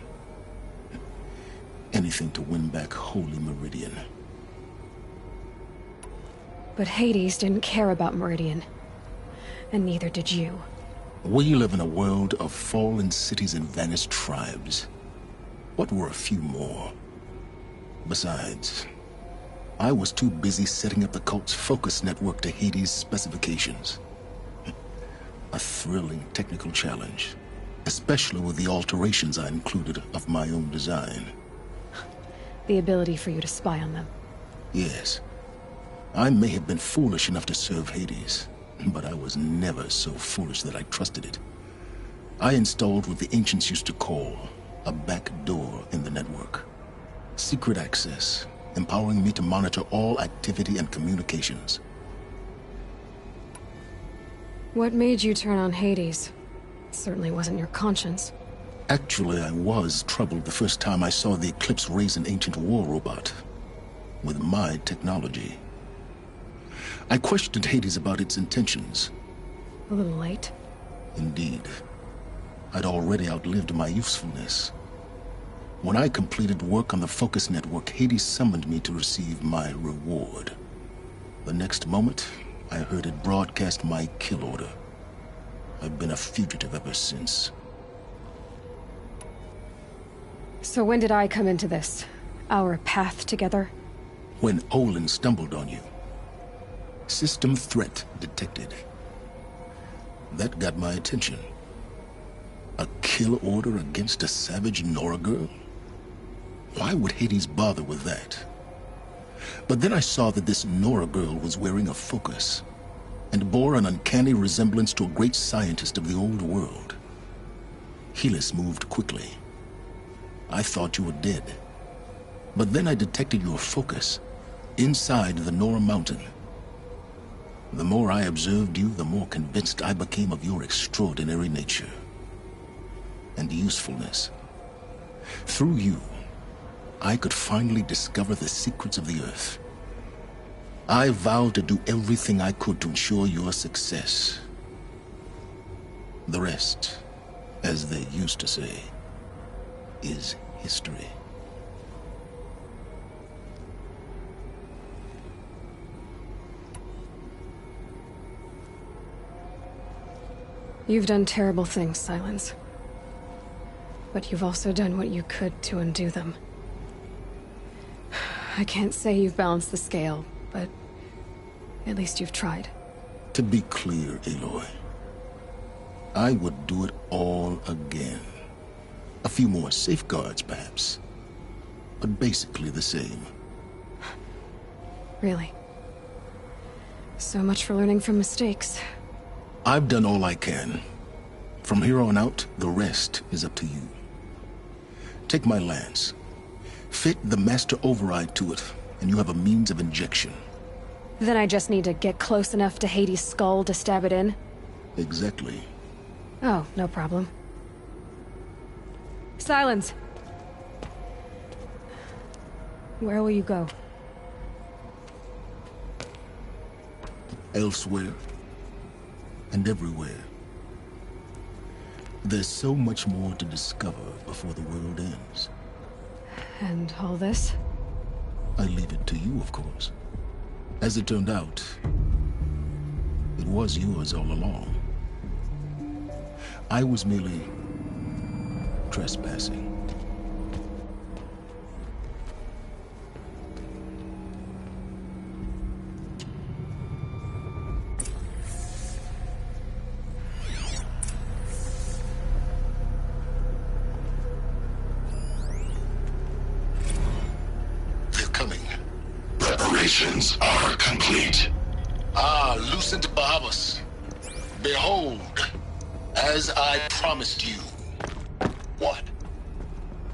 Anything to win back Holy Meridian. But Hades didn't care about Meridian. And neither did you. We live in a world of fallen cities and vanished tribes. What were a few more? Besides, I was too busy setting up the cult's focus network to Hades' specifications. A thrilling technical challenge, especially with the alterations I included of my own design. The ability for you to spy on them. Yes. I may have been foolish enough to serve Hades, but I was never so foolish that I trusted it. I installed what the ancients used to call a back door in the network. Secret access, empowering me to monitor all activity and communications. What made you turn on Hades? It certainly wasn't your conscience. Actually, I was troubled the first time I saw the Eclipse raise an ancient war robot with my technology. I questioned Hades about its intentions. A little late. Indeed. I'd already outlived my usefulness. When I completed work on the Focus Network, Hades summoned me to receive my reward. The next moment, I heard it broadcast my kill order. I've been a fugitive ever since. So when did I come into this? Our path together? When Olin stumbled on you. System threat detected. That got my attention. A kill order against a savage Nora girl? Why would Hades bother with that? But then I saw that this Nora girl was wearing a focus, and bore an uncanny resemblance to a great scientist of the old world. Helis moved quickly. I thought you were dead. But then I detected your focus, inside the Nora mountain. The more I observed you, the more convinced I became of your extraordinary nature and usefulness. Through you, I could finally discover the secrets of the Earth. I vowed to do everything I could to ensure your success. The rest, as they used to say, is history. You've done terrible things, Silence. But you've also done what you could to undo them. I can't say you've balanced the scale, but at least you've tried. To be clear, Aloy, I would do it all again. A few more safeguards, perhaps, but basically the same. Really? So much for learning from mistakes. I've done all I can. From here on out, the rest is up to you. Take my lance. Fit the master override to it, and you have a means of injection. Then I just need to get close enough to Hades' skull to stab it in? Exactly. Oh, no problem. Silence! Where will you go? Elsewhere. And everywhere. There's so much more to discover before the world ends. And all this? I leave it to you, of course. As it turned out, it was yours all along. I was merely trespassing. Preparations are complete. Ah, Lucent Bahavas. Behold, as I promised you. What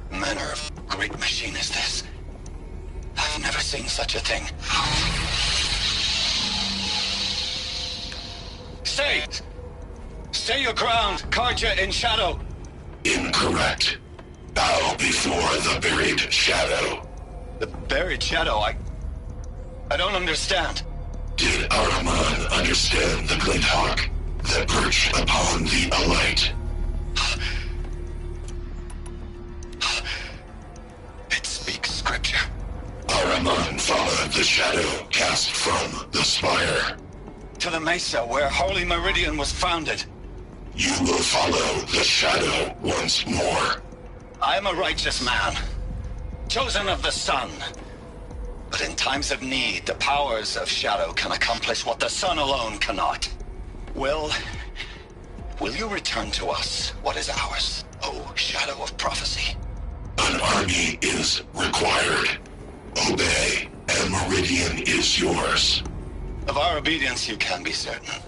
manner of great machine is this? I've never seen such a thing. Stay! Stay your ground, Karja in shadow! Incorrect. Bow before the buried shadow. The buried shadow, I don't understand. Did Araman understand the glint hawk that perched upon the alight? It speaks scripture. Araman followed the shadow cast from the spire. To the mesa where Holy Meridian was founded. You will follow the shadow once more. I am a righteous man, chosen of the sun. But in times of need, the powers of shadow can accomplish what the sun alone cannot. Will you return to us what is ours, O shadow of prophecy? An army is required. Obey, and Meridian is yours. Of our obedience you can be certain.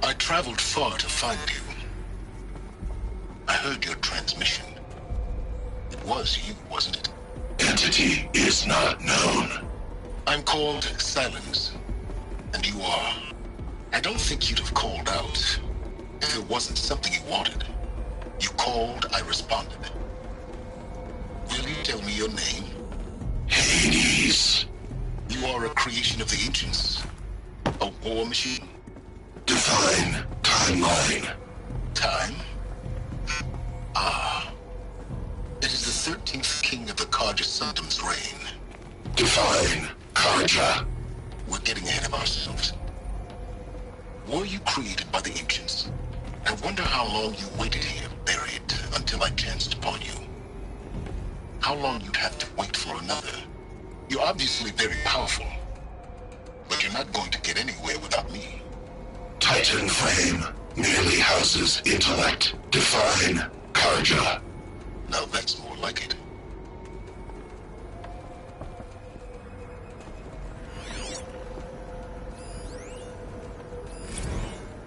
I traveled far to find you. I heard your transmission. It was you, wasn't it? Entity is not known. I'm called Silence, and you are. I don't think you'd have called out if it wasn't something you wanted. You called, I responded. Will you tell me your name? Hades. You are a creation of the ancients. A war machine. Define timeline. Time? Ah. It is the 13th king of the Karja Sundom's reign. Define Karja. We're getting ahead of ourselves. Were you created by the ancients? I wonder how long you waited here, buried, until I chanced upon you. How long you'd have to wait for another. You're obviously very powerful, but you're not going to get anywhere without me. Titan Flame merely houses intellect. Define Karja. Now that's more like it.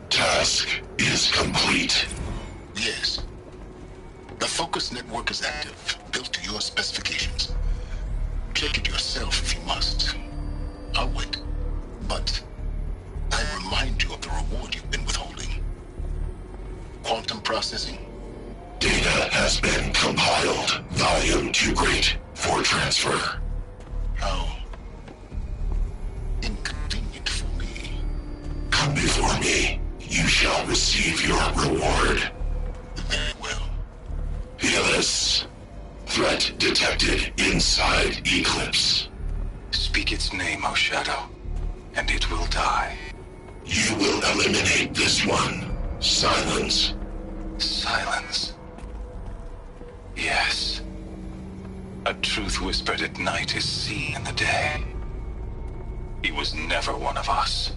Task is complete. Yes. The focus network is active, built to your specifications. Check it yourself if you must. I'll wait. But I remind you of the reward you've been withholding. Quantum processing. Data has been compiled. Volume too great for transfer. How inconvenient for me. Come before me. You shall receive your reward. Very well. Helis. Threat detected inside Eclipse. Speak its name, O Shadow, and it will die. You will eliminate this one. Silence. Silence. Yes. A truth whispered at night is seen in the day. He was never one of us.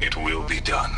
It will be done.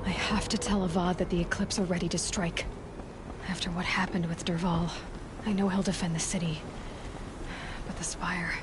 I have to tell Avad that the Eclipse are ready to strike. After what happened with Derval, I know he'll defend the city. But the Spire...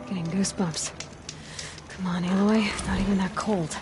Getting goosebumps. Come on, Aloy. Not even that cold.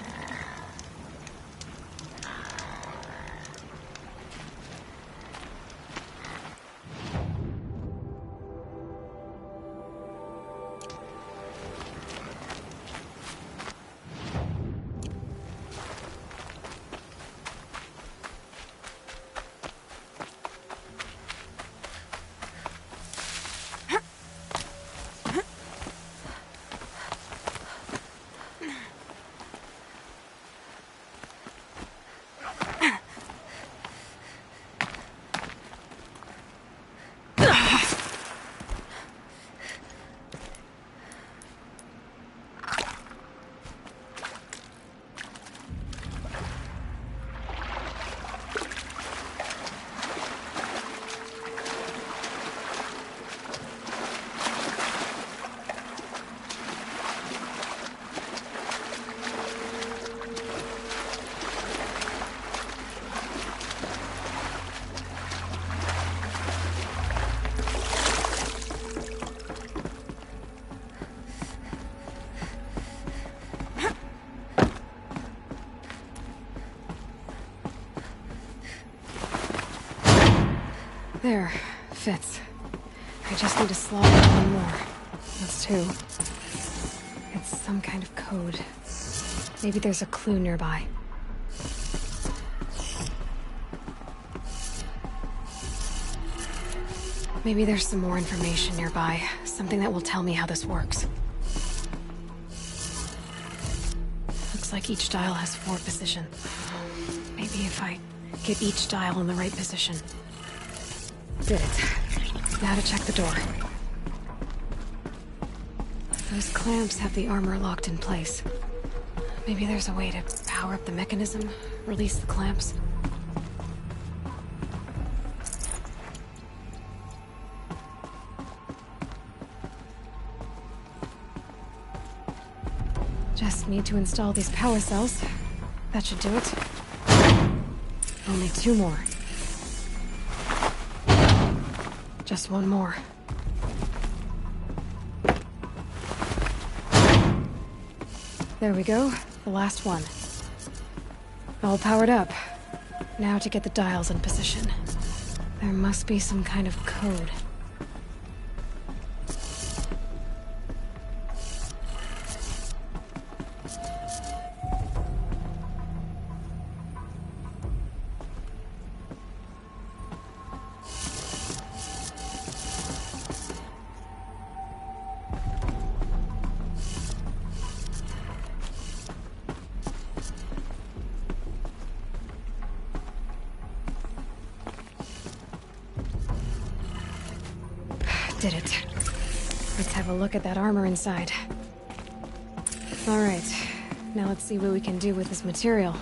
There. Fits. I just need to slot in one more. That's two. It's some kind of code. Maybe there's a clue nearby. Maybe there's some more information nearby. Something that will tell me how this works. Looks like each dial has 4 positions. Maybe if I get each dial in the right position. Did it. Now to check the door. Those clamps have the armor locked in place. Maybe there's a way to power up the mechanism, release the clamps. Just need to install these power cells. That should do it. Only 2 more. Just 1 more. There we go. The last one. All powered up. Now to get the dials in position. There must be some kind of code. Did it. Let's have a look at that armor inside. All right. Now let's see what we can do with this material.